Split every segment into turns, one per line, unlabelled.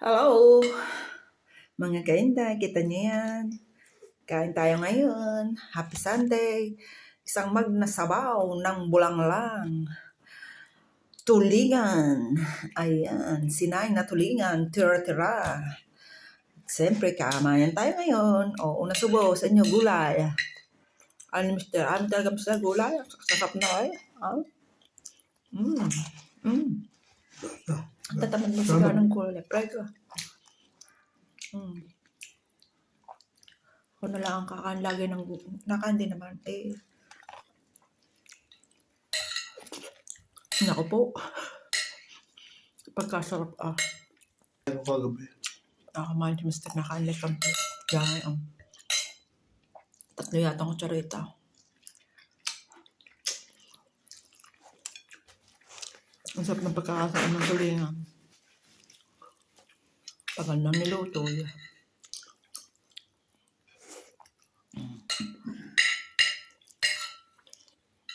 Hello, mga kainday, kita niyo yan. Kain tayo ngayon. Happy Sunday. Isang mag na sabaw ng bulanglang. Tulingan. Ayan, sinaing na tulingan. Tira-tira. Siyempre, kamayan tayo ngayon. O, una subo sa inyo, gulay. Ano, mister? Ano talaga, mister? Gulay? Sakap na kayo. Ang tatamad mo siya ng gulay. Pray ko. Ako na lang ang kakain lagi ng nakain din naman. Naku po. Pagkasarap
Ano kagabi?
Nakakain si Mr. Nakain like kami. Kaya ngayon. Tatlo yata ang kutsarita. Ang sarap ng pagkakasaan ng tulingan. Tagal na niluto.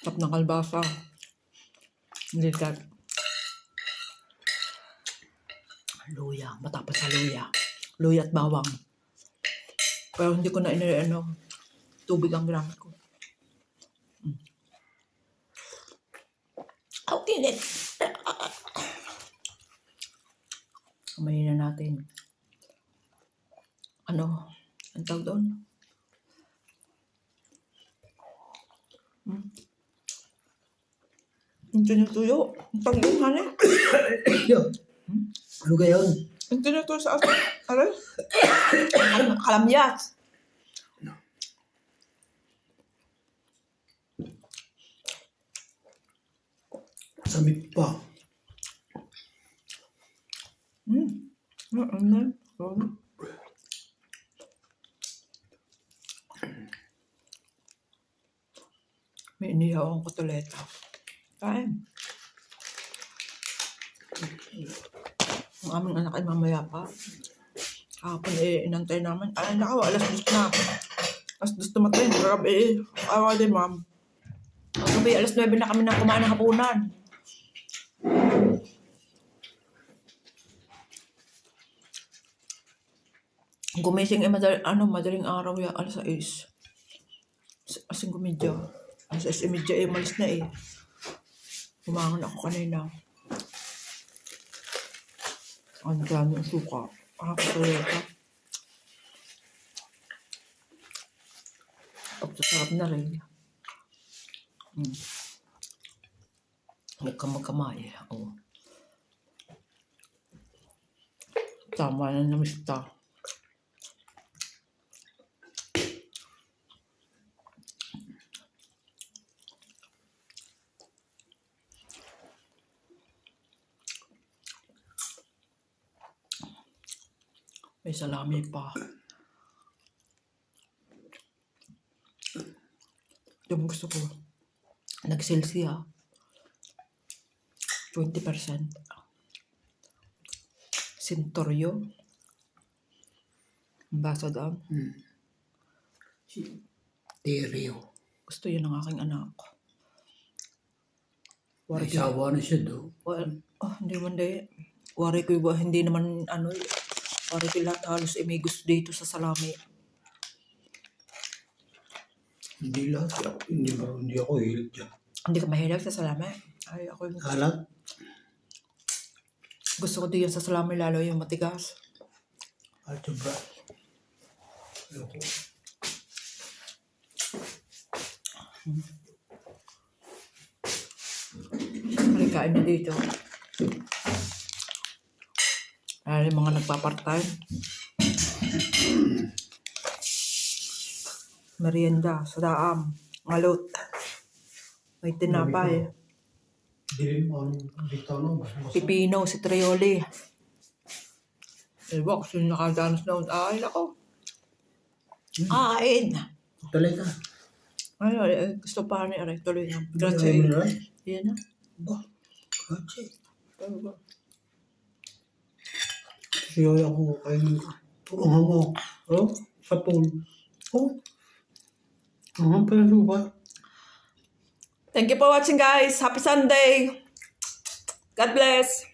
Sarap ng kalbasa. Hindi ka. Luya. Matapos sa luya. Luya at bawang. Pero hindi ko na tubig ang ginamit ko. Ang init! Kamayin na natin. Ang tawag doon? Ang tinutuyo. Ang tawag doon, hane?
Ano gayon?
Ang tinutuyo sa atin. Kalamyas.
Samit pa. May inihaw ang kotoleta. Kain. Ang aming anak ay mamaya pa. Kahapon inantay namin. Ay, nakaw, alas 2 na. Alas 2 tumatay. Grabe awa din, ma'am. Ang gabi, alas 9 na kami na kumain ng hapunan. Gumising madaling araw ya, alas 6. Asing gumidya. Alas 6:30 malis na Kumangan ako kanina. Ang dami ang suka. Kapatuleta. Pagkasarap na rin. Magkamay. Tama na namista. May salami pa. Yung gusto ko. Nag-sale siya. 20%. Centurio. Basa doon. Tereo.
Gusto yun ng aking anak.
May sawa na siya do.
Hindi. Wari ko iba, hindi naman wari ko lahat halos may gusto dito sa salami.
Hindi lahat. Hindi ako hilig dyan.
Hindi ka mahilig sa salami? Ay, ako yung
Kalat?
gusto ko din sa salami, lalo yung matigas.
At yung bra. Ayoko.
Kain na dito. Ay, mga nagpa-part-time. Merienda sa daam. Ngalot. May tinapay.
Dilim on dito no.
Pipino, si Trioli. Box, yung nakadanas na ay, nako. Kain.
Talaga.
Ay, gusto pa ni Aray. Tuloy na.
Grabe.
Yan na.
Grabe. Siya ako kainin ko. Ang sa pool. Ang pala ba?
Thank you for watching, guys. Happy Sunday. God bless.